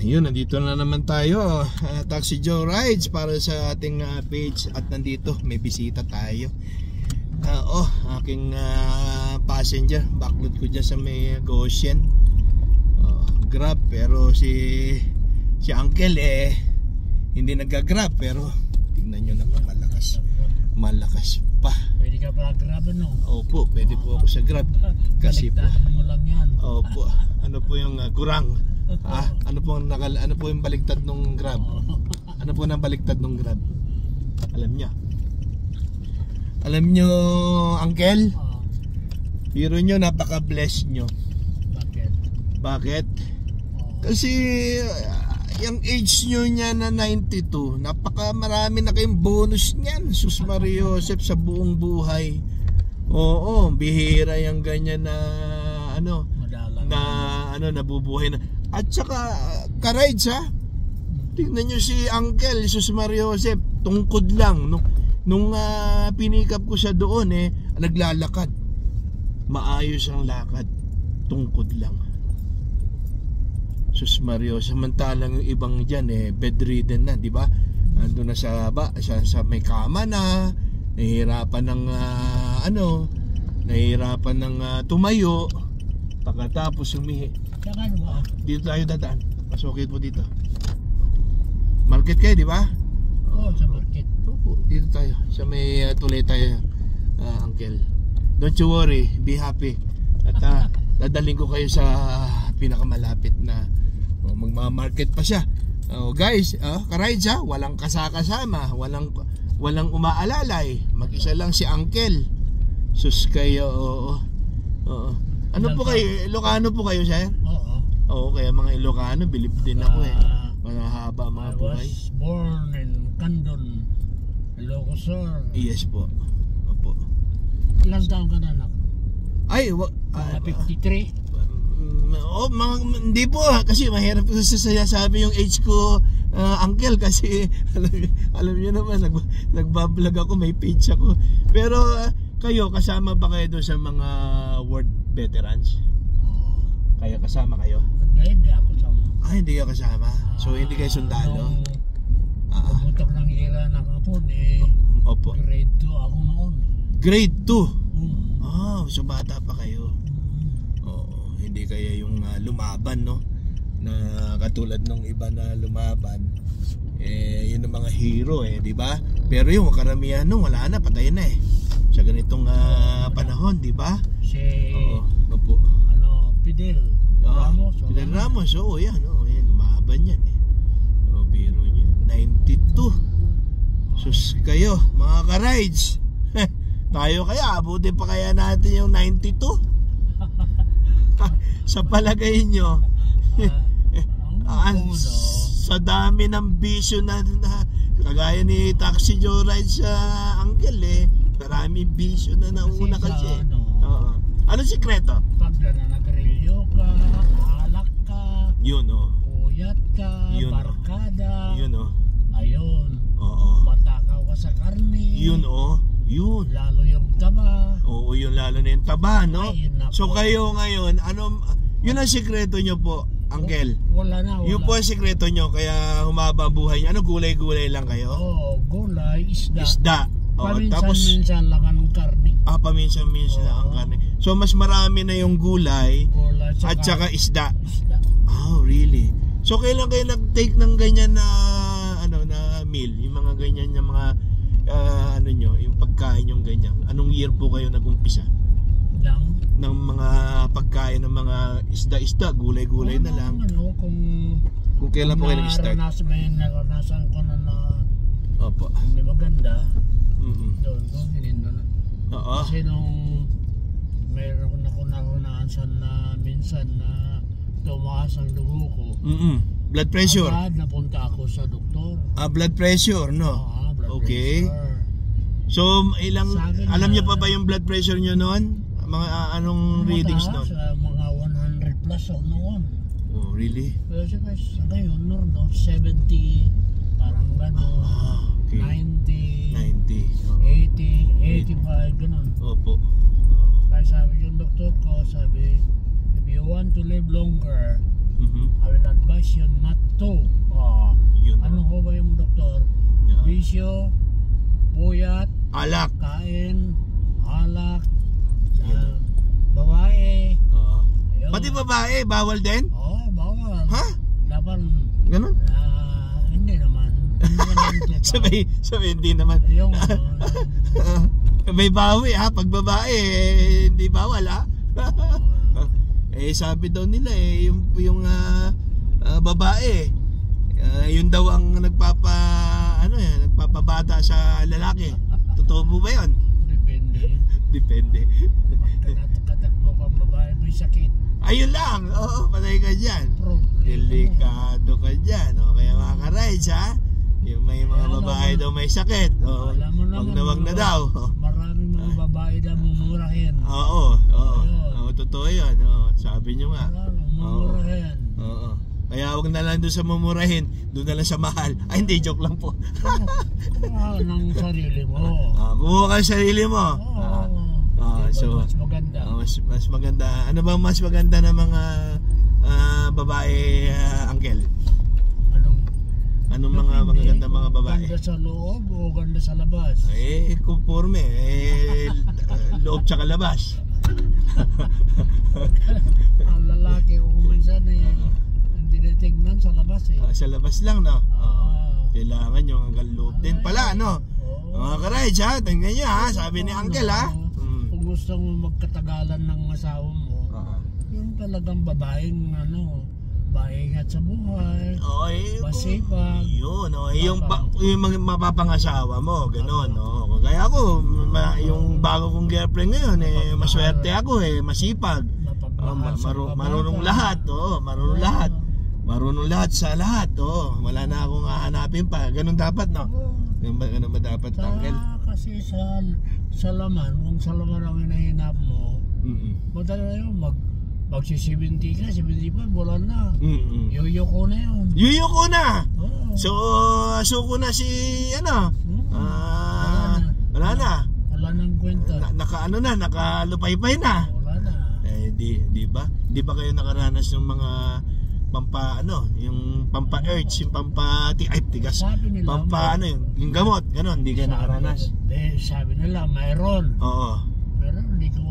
Yun, nandito na naman tayo, Taxi Joe Rides para sa ating page. At nandito, may bisita tayo. Aking passenger, backload ko dyan sa may Goshen. Grab, pero si Uncle hindi nag-grab, pero tingnan nyo naman, malakas pa. Pwede ka pala grab, no? Opo, pwede po ako sa grab. Kasi po, mo lang yan. opo, ano po yung gurang? Ano po yung baligtad nung grab? Ano po nang baligtad nung grab? Alam nyo, Uncle? Hero nyo, napaka-bless nyo. Bakit? Kasi yung age nyo niya na 92, napaka marami na kayong bonus niyan. Sus Maria Joseph, sa buong buhay. Oo, bihira yung ganyan na nabubuhay na. At saka ka-rides, tingnan nyo si Uncle Sus Maria Joseph, tungkod lang nung pinikap ko siya doon, naglalakad. Maayos ang lakad, tungkod lang. Sus Mario, samantalang yung ibang dyan bedridden na, di ba? Ando na sa may kama na, nahihirapan ng tumayo, pagkatapos umihi. Dito tayo dadaan. Pasokit po dito. Market kayo, di ba? Oo, sa market. Opo, dito tayo. Sa may tulay tayo, Uncle. Don't you worry, be happy. At dadaling ko kayo sa pinakamalapit na magma-market pa siya. Guys, ka-rides, walang kasama, walang umaalalay. Mag-isa lang si Uncle. Sus kayo, oo. Ano po kayo? Ilocano po kayo, sir? Oo, kaya mga Ilocano, bilib din ako mahaba mga buhay. I was born in Candon, Ilocos Sur. Yes po. Opo. Ilang taon ka na, anak? Ay, 53? Hindi po, kasi mahirap ko sasabi yung age ko, Uncle, kasi alam niyo naman, nagbablog ako, may page ako. Pero kayo, kasama ba kayo doon sa mga World Veterans? Kayo, kasama kayo? Hindi ako kasama. Hindi kayo kasama? So hindi kayo sundalo? Pagbutak ng ira ng hapon, opo. Grade 2 ako noon. Grade 2? So bata pa kayo. Hindi kaya yung lumaban, no? Na katulad nung iba na lumaban, yun ang mga hero, di ba? Pero yung karamihan nung wala na, patay na sa ganitong panahon, di ba? Opo. Fidel Ramos. Fidel Ramos, yan, lumaban yan, biro niya. 92. Sus kayo, mga ka-rides. Tayo kaya, abutin pa kaya natin yung 92? Sa palagay nyo, sa dami ng bisyo na kagaya ni Taxi Joe Rides sa Uncle, marami bisyo na nauna kasi. Ano sikreto? Pag nanagarilyo ka, alak ka, puyat ka, barkada, ayun, matakaw ka sa karne, yun. Lalo yung taba. Yun lalo na yung taba, no? So kayo ngayon, yun ang sikreto nyo po, Uncle? Wala. Yun po ang sikreto nyo, kaya humaba ang buhay nyo. Gulay-gulay lang kayo? Gulay, isda. Paminsan-minsan lang ang karne. Paminsan-minsan lang ang karne. So mas marami na yung gulay at saka isda. Really? So kailan kayo nag-take ng ganyan na na meal? Yung mga ganyan na mga yung pagkain yung ganyan. Anong year po kayo nag-umpisa? Ng mga pagkain ng mga isda-isda, gulay-gulay na lang. Kung kailan po kayo nag-start? May naranasan ko na opo. Hindi maganda. Doon ko, hinindo na. Kasi nung mayroon ako naranasan na minsan na tumaas ang dugo ko. Blood pressure? Napunta ako sa doktor. Blood pressure, no? Okay. So, alam niyo pa ba yung blood pressure niyo noon? Mga anong readings noon? Mga 100 plus noon. Really? Pero sa ngayon, normal, 70, parang gano'n. Okay. 90, 80, 85, gano'n. Opo. Kaya sabi yung doktor ko, if you want to live longer, I will advise you not to. Yun, Ano ho ba yung doktor? Yeah. Bisyo, puyat, Alak. kain, alak, babae. Ayun. Pati babae, bawal din? Oo, bawal. Ha? Dapat, Ganun? hindi naman. Hindi naman Sabi, hindi naman. Yung, May bawi ha, pag babae, hindi bawal ha. Sabi daw nila yung babae, yun daw ang nagpapabata sa lalaki. Totoo po ba yun? Depende. Katakbo kang babae, may sakit. Ayun lang, oo, patay ka dyan. Problema. Delikado ka dyan, kaya mga ka-rides ha. Yung may mga babae daw may sakit, wag na daw. Maraming mga babae daw mumurahin. Oo, totoo yun. Sabi nyo nga. Mumurahin. Oo. Kaya wag na lang doon sa mumurahin, doon na lang sa mahal. Ay, hindi, joke lang po. Ng sarili mo. Kumuha ka sa sarili mo. So, mas maganda. Mas maganda. Ano bang mas maganda na mga babae, Uncle? Anong mga magaganda mga babae? Ganda sa loob o ganda sa labas? Conforme. Loob tsaka labas. Ang lalaki o kuminsan hindi natignan sa labas Sa labas lang, no? Kailangan yung hanggang loob din pala, no? Mga ka-rides ha, tingnan nyo ha, sabi ni Uncle ha. Kung gusto mo magkatagalan ng asawa mo, yung talagang babaeng maingat sa buhay, masipag. Yun, yung mapapangasawa mo, gano'n, no? Kaya ako, yung bago kong girlfriend ngayon, maswerte ako, masipag. Marunong lahat, marunong lahat. Marunong lahat sa lahat, wala na akong hahanapin pa. Ganun dapat, no? Ganun ba dapat, Uncle? Kasi sa laman, kung sa laman ang hinahinap mo, madala yun, magsi-70 ka, 75, wala na. Yuyoko na yun. Yuyoko na! So, suko na si, wala na. Wala nang kwenta. Nakalupay-pay na. Wala na. Di ba? Di ba kayo nakaranas ng mga yung pampa-urge, yung tigas. Yung gamot, gano'n, hindi kayo nakaranas. Sabi nila, mayroon. Oo. Pero hindi ko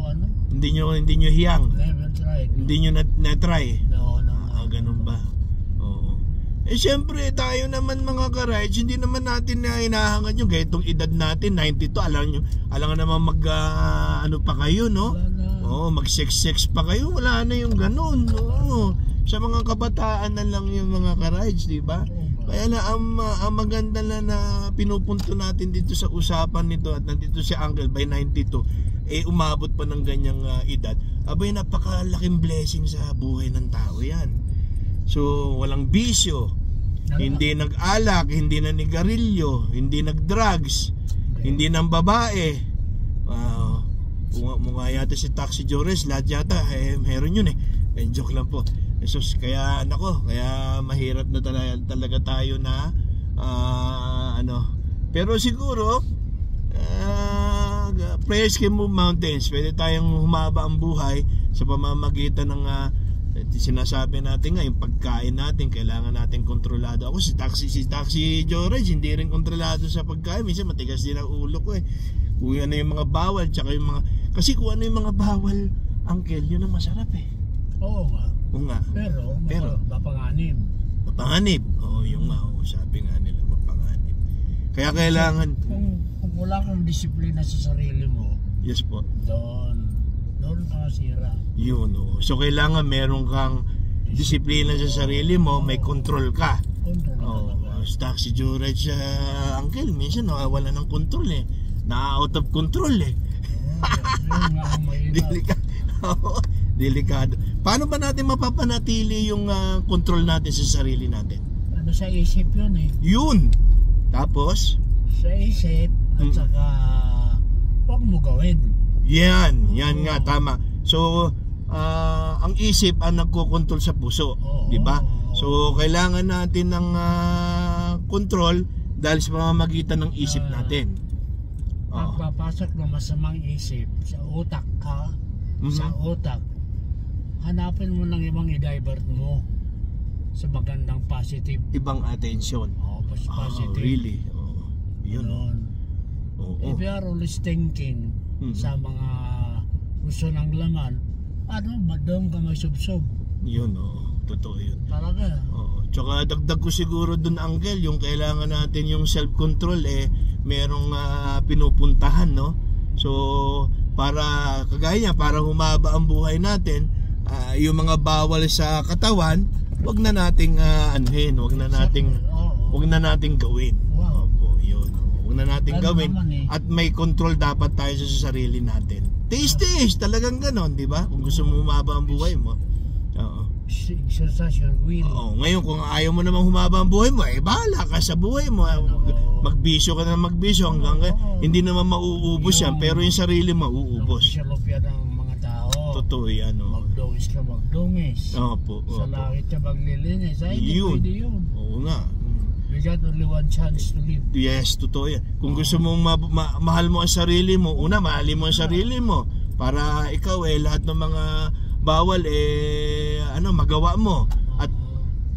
Hindi nyo hiyang. Never tried. Hindi nyo na-try. No. Ganun ba? Oo. Siyempre, tayo naman mga ka-rides, hindi naman natin na hinahangad yung itong edad natin, 92, alam naman pa kayo, no? Mag-sex pa kayo, wala na yung ganun, no? Sa mga kabataan na lang yung mga ka-rides, di ba? Kaya na ang maganda na pinupunto natin dito sa usapan nito at nandito si Uncle by 92, umabot pa ng ganyang edad. Abay, napakalaking blessing sa buhay ng tao yan. So, walang bisyo, hindi nag-alak, hindi na nigarilyo, hindi nag-drugs, hindi ng babae. Mukha yata si Taxi Jores, lahat yata, meron yun joke lang po. Kaya kaya mahirap na talaga tayo na pero siguro prayers can move mountains. Pwede tayong humaba ang buhay sa pamamagitan ng sinasabi natin nga, yung pagkain natin kailangan natin kontrolado. Ako si Taxi George, hindi rin kontrolado sa pagkain. Minsan matigas din ang ulo ko kung ano yung mga bawal, tsaka yung mga, kasi kung ano yung mga bawal, Uncle, yun ang masarap Oo nga. Pero mapanganib. Yung nga, sabi nga nila mapanganib. Kaya kailangan kung wala kang disiplina sa sarili mo, yes po, doon ka masira. Yun, so kailangan meron kang disiplina sa sarili mo, may control ka. Taxi George, Uncle, minsan wala ng control na-out of control Delikado. Paano ba natin mapapanatili yung control natin sa sarili natin? Sa isip yun Yun. Tapos? Sa isip at saka huwag mo gawin. Yan nga, tama. So, ang isip ang nagkokontrol sa puso, di ba? So, kailangan natin ng control dahil sa pamamagitan ng isip natin. Pagpapasok ng masamang isip sa utak ka, sa utak, hanapin mo ng ibang i-divert mo. sa magandang positive. Ibang attention. Positive. Really? Yun. If you are always thinking sa mga gusto ng laman, doon ka may subsob. Yun, totoo yun. Talaga. Tsaka dagdag ko siguro dun, Uncle, yung kailangan natin yung self-control, merong pinupuntahan, no? So, kagaya niya, para humaba ang buhay natin, yung mga bawal sa katawan, wag na nating wag na nating gawin. Wow. Yun. Wag na nating gawin. At may control dapat tayo sa sarili natin. Taste talagang ganon, di ba? Kung gusto mo humaba ang buhay mo. Exercise your will. Ngayon kung ayaw mo namang humaba ang buhay mo, bahala ka sa buhay mo. Magbisyo ka na magbisyo hanggang hindi naman mauubos yan, pero yung sarili mauubos. Salopya ng mga tao. Totoo yan. Magdungis ka magdungis. Opo. Sa langit ka maglilinis. Hindi pwede yun. Oo nga. You got only one chance to live. Yes, totoo yan. Kung gusto mong mahal mo ang sarili mo, mahalin mo ang sarili mo para ikaw lahat ng mga bawal magawa mo. At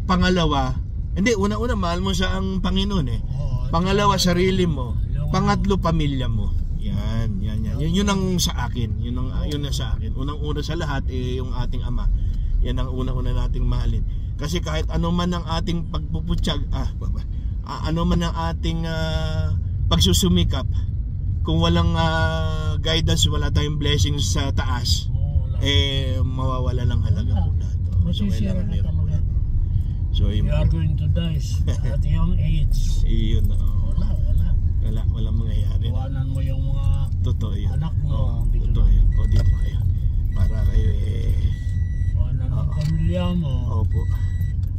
pangalawa, una mahal mo sa ang Panginoon Pangalawa, sarili mo. Pangatlo, pamilya mo. Yan. Yun ang sa akin. Yun ang sa akin. Unang-una sa lahat yung ating Ama. Yan ang una-una nating mahalin. Kasi kahit ano man ang ating pagpuputsyag, ano man ang ating pagsusumikap, kung walang guidance, wala tayong blessings sa taas, mawawala ng halaga po lahat. So kailangan meron po yan. So you are going to die at young age. Iyon. Walang mangyayari. Iwanan mo yung mga totoo yun. Anak mo. Totoo yun. Dito kayo. Para kayo iwanan ang pamilya mo. Opo.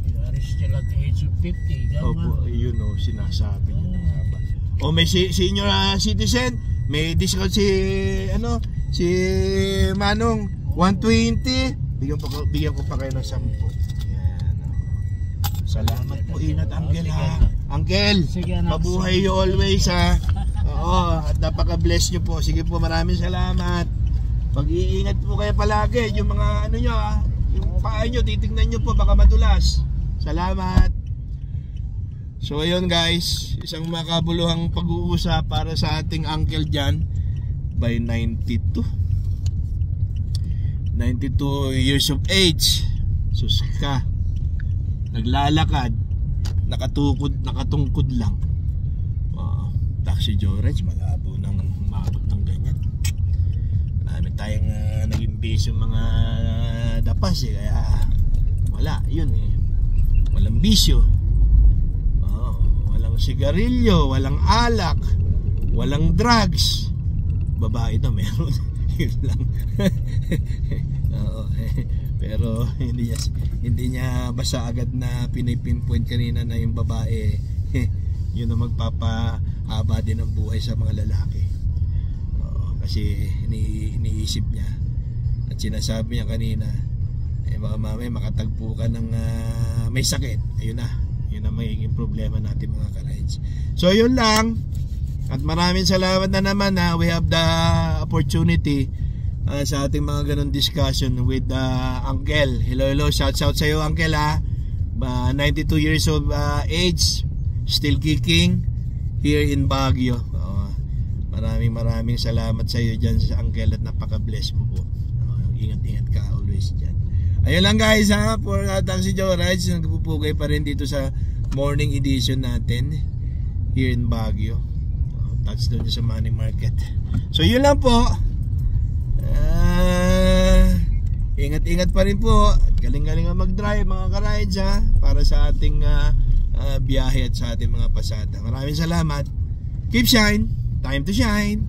You are still at the age of 50. Opo. Yun sinasabi nyo na nga ba. May senior citizen. May discount si Manong 120. Bigyan ko pa kayo ng 10. Yan. Salamat po. Ingat, Uncle, ha. Uncle, mabuhay you always, ha. At napaka-bless nyo po. Sige po, maraming salamat. Mag-iingat po kayo palagi. Yung mga nyo, ha. Yung paa nyo, titignan nyo po, baka madulas. Salamat. So ayun guys, isang makabuluhang pag-uusap para sa ating uncle dyan by 92 years of age. Sus ka, naglalakad, nakatungkod lang. Taxi George, malabo nang umabot ng ganyan. Marami tayong naging base yung mga dapas kaya wala, yun walang bisyo. Walang sigarilyo, walang alak, walang drugs. Babae na meron. Yun lang. Pero hindi niya basta agad na pinipinpoint kanina na yung babae yun na magpapahaba din ng buhay sa mga lalaki. Kasi iniisip niya at sinasabi niya kanina baka mamaya makatagpo ka ng may sakit. Ayun ang magiging problema natin mga ka-rides. So yun lang. At maraming salamat na naman na we have the opportunity sa ating mga ganun discussion with Uncle. Hello, shout out sa iyo, Uncle, ha. 92 years of age, still kicking here in Baguio. Maraming salamat sa iyo dyan sa Uncle at napaka-bless mo po. Ingat ka always dyan. Ayun lang guys, ha, for Taxi Joe Rides. Nagpupugay pa rin dito sa morning edition natin here in Baguio. Touch doon sa Money Market. So yun lang po. Ingat pa rin po. Galing-galing ang mag-drive mga ka-rides, ha, para sa ating biyahe at sa ating mga pasada. Maraming salamat. Keep shine. Time to shine.